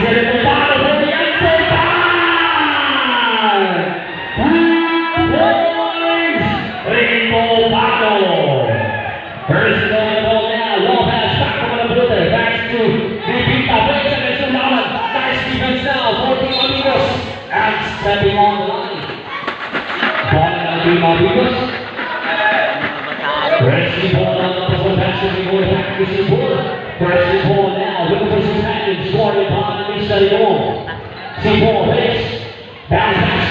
it in the bottom of the end zone. Rainbow battle. First and goal now. Lopez back to Malabute. Back to Bibita. Breaks and it's Ulan. Nice defense now for Team Amigos. And stepping on the line. Ball now Team Amigos. Presley ball on the position. Patrick going back to the board. Presley ball now. Looking for some package. Scoring upon the Mr. Young. C4 base. Bounce pass.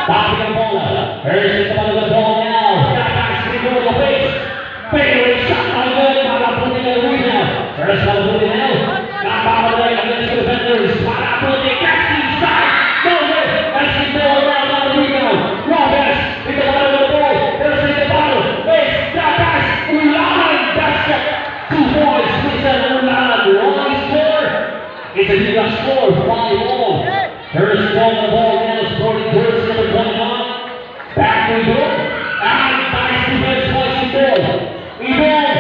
Bobby Gambola. Here's the ball now. Got back to the base. Bailey shot on good. Malabute the rebound. First Malabute now. Got Malabute against the defenders. Malabute gets inside. No good. That's the ball now. Not a rebound. Lopez in the bottom of the ball. First in the bottom. Base. Got back. Ulan. That's it. 2 points. Mr. Ulan. Wrong score. It's a big score. 5-all. Here's the ball now. Scoring towards number 21. Back to the goal. And nice defense twice the ball. Again.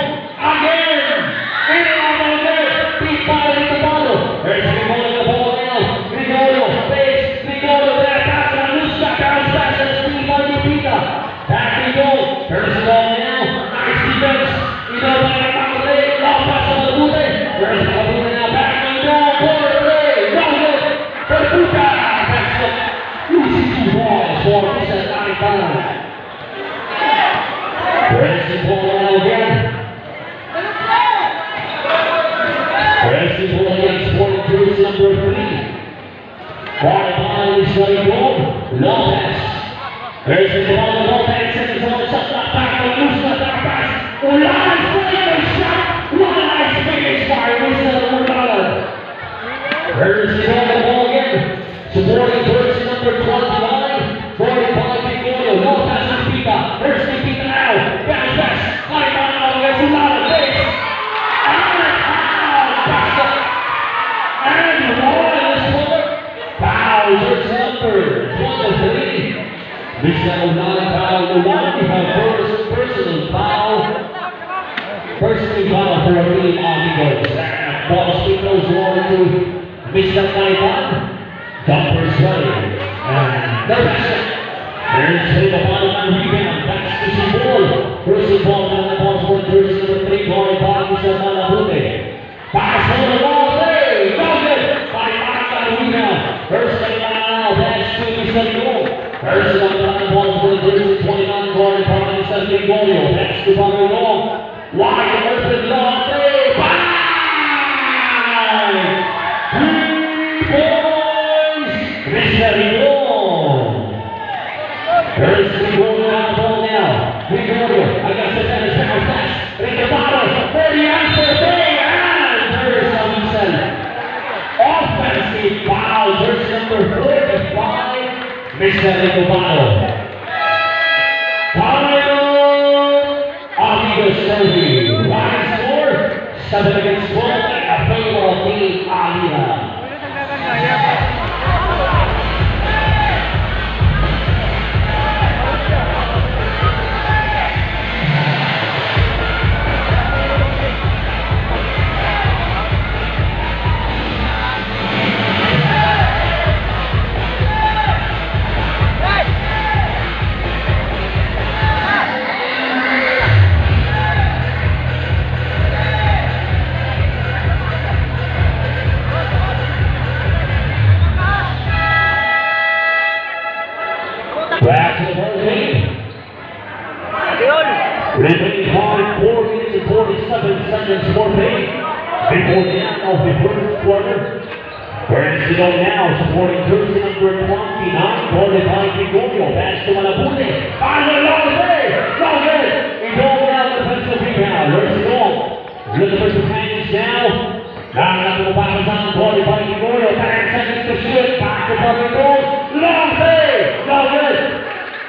In on the net. Deep ball in the bottle. There's the ball in the ball now. Gregorio. Base. Gregorio. There. Pass on Luska. Bounce pass. And Steve on the pizza. Back to the goal. Here's the ball now. Nice defense. Gregorio back on the leg. Long pass on the Malabute. There's the Malabute now. Back to the goal. Corner play. No good. For the Buka. That's the losing 2 balls for Mr. Narikana. Presley ball now again. Presley ball again. Sporting jersey number 3. Ball behind is very good. Lopez. There's the ball on the ball. 10 seconds on the shot clock. Back to Luska. Back pass. Ulan finish shot. What a nice finish by Mr. Ulan. There's the ball on the ball again. Supporting jersey number 29. 45 Gregorio. Lopez and Pita. There's the Pita now. Bounce pass. High down now against Ulan. Base. And one is for foul. Jersey number 23. Mr. Ulan foul. The one we have personal foul. Personally foul for Team Amigos. Ball stick goes on to Mr. Naipan. Jumpers ready. And the rest. Here's the bottom and rebound. That's the ball. First ball down the ball for jersey number 3. Ball by Mr. Malabute. Pass on the ball. Hey! No good. By Mark on the rebound. First thing now. That's to Mr. Young. First on the ball for jersey 29. Ball by Mr. Gregorio. That's to Bobby Long. Wide open long. Hey! Bye! 3 points. Mr. Young. Here's the ball now. Gregorio. I got the tennis bounce pass. In the bottom. For the answer. Big. And there's Robinson. Offensive foul. Jersey number 45. Mr. Rigobano. Amigos 30. Line score. 7 against 12. In favor of Team Alina. Back to the ball game. Remaining time 4 minutes and 47 seconds for play. Before the end of the first quarter. Where's the goal now? Supporting jersey number 29. Ball by Gregorio. Pass to Malabute. Fire the long play. Long good. And goal now with the defensive rebound. Where's the goal? Looking for some hands now. Down to the bottom down. Ball by Gregorio. 10 seconds to shoot. Back to the goal. Long play. Long good.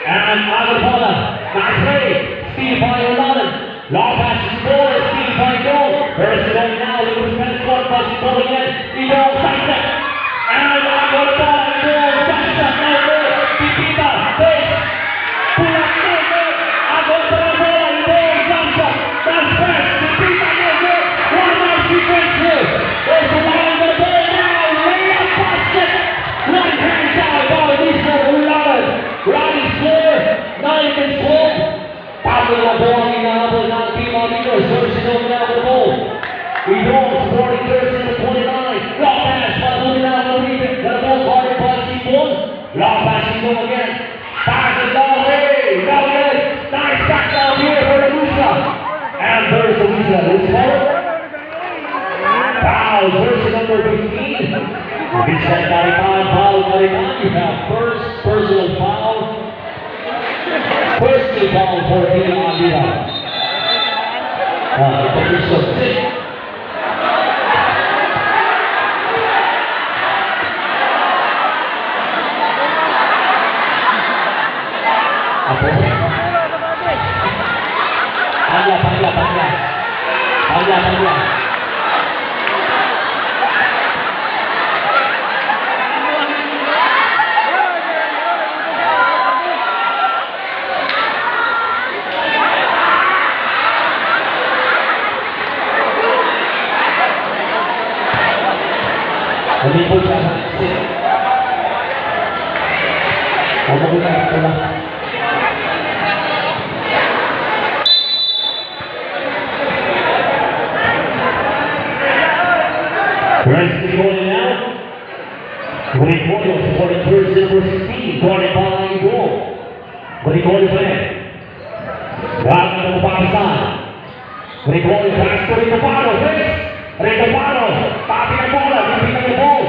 And Agapola. Nice play. Steve by Ulan. Long pass to score. Steve by goal. There's the goal now. Lucas Pensport passing ball again. He goes. Sidestep. And Agapola. Goal. Sidestep. No good. Pipita. Base. Pull up. No good. Agapola. Goal. Sidestep. That's best. Pipita. No good. One nice defense here. There's the line of the ball now. home again. Pass it long way. Now good. Nice back down here for the Lusa. And there's the Lusa. This forward. Foul. Jersey number 15. Lusa 95. Foul 99. You have first personal foul. First team foul for Team Alira. Panjang. Hindi po siya. Ako po na ito lang. Rest is going out. Going forward, supporting first number 16. Guarded by goal. Going pa rin. Wala na mapapasan. Going forward, pass to Ritopano. Ritopano. Tabi ng bola. Bibigyan ng ball.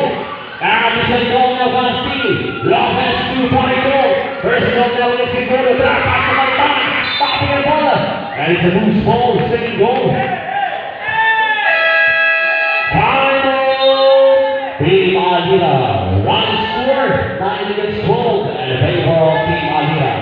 And this is goal now by Steve. Lopez 2.0. First goal now is Siguro. Pass to Maitan. Tabi ng bola. And it's a loose ball. Second goal. Team Alira, one score, 9 against 12, and a favor of Team Alira.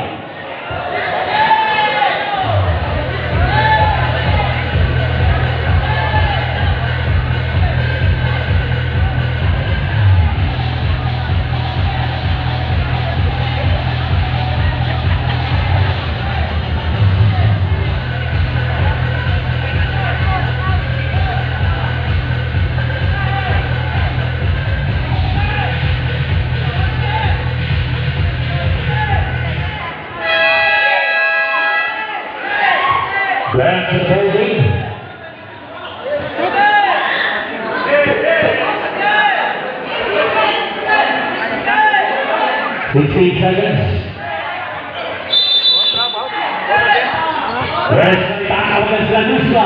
Back to the building. 16 seconds. Rest back out against Lanuska.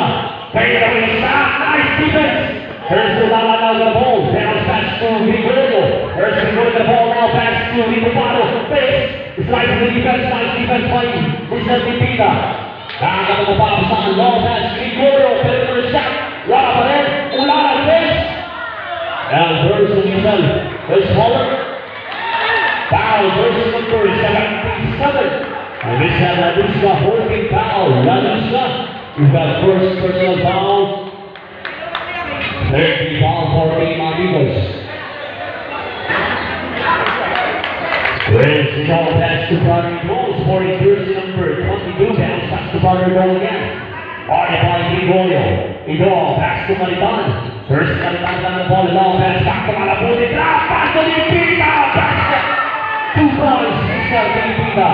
Fade away stop. Nice defense. Here's the ball now the ball. Bounce pass to Gregorio. Here's Gregorio the ball now pass to Ritopano. Face. Slices the defense. Nice defense playing. This is Lipita. Kaya mo papasan, Lopez, Gregorio, perimeter shot, wala pa rin, Ulala, face. And Verson himself, is forward. Foul, Verson number 77. And this has Lanuska holding foul. Lanuska, you've got first personal foul. Third foul for Team Amigos. There's the ball pass to Brother Goal, sporting jersey number 22, bounce pass to Brother Goal again. Guarded by Gregorio. Ito, pass to Malitan. First Malitan on the ball, long pass back to Malaputi. Pass to Lipita. Pass to 2 points. Mr. Lipita.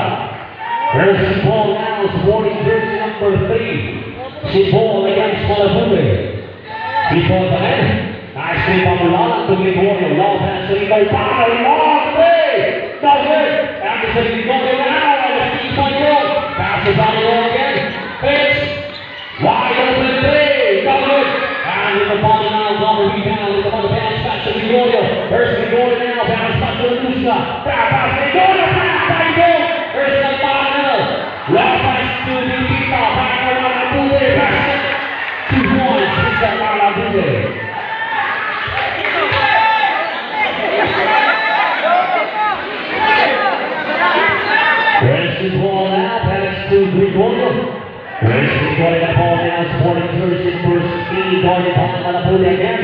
There's the ball now, sporting jersey number 3. The ball against Malaputi. Before the head. Nice play from Mulana to Gregorio. Long pass to Ritopano. Long play. No good. After saying Gregorio now, and the Steve Michael. Passes on the ball again. Pitch. Wide open play. No good. And in the ball now, long rebound. With the ball bounce back to Gregorio. There's Gregorio now. Bounce back to Lanuska. Back pass. Gregorio. Pass by goal. There's the ball now. Long pass to Lipita. Back to Malaputi. Pass it. 2 points. Mr. Malaputi. There's the ball now, pass to Gregorio. There's Gregorio, the ball now, supporting jersey first speed, guarded by Malaputi again.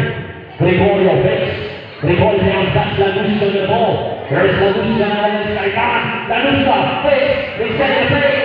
Gregorio fakes. Gregorio bounce back to Lanuska with the ball. There's Lanuska now against Maitan. Lanuska fakes. They set the play.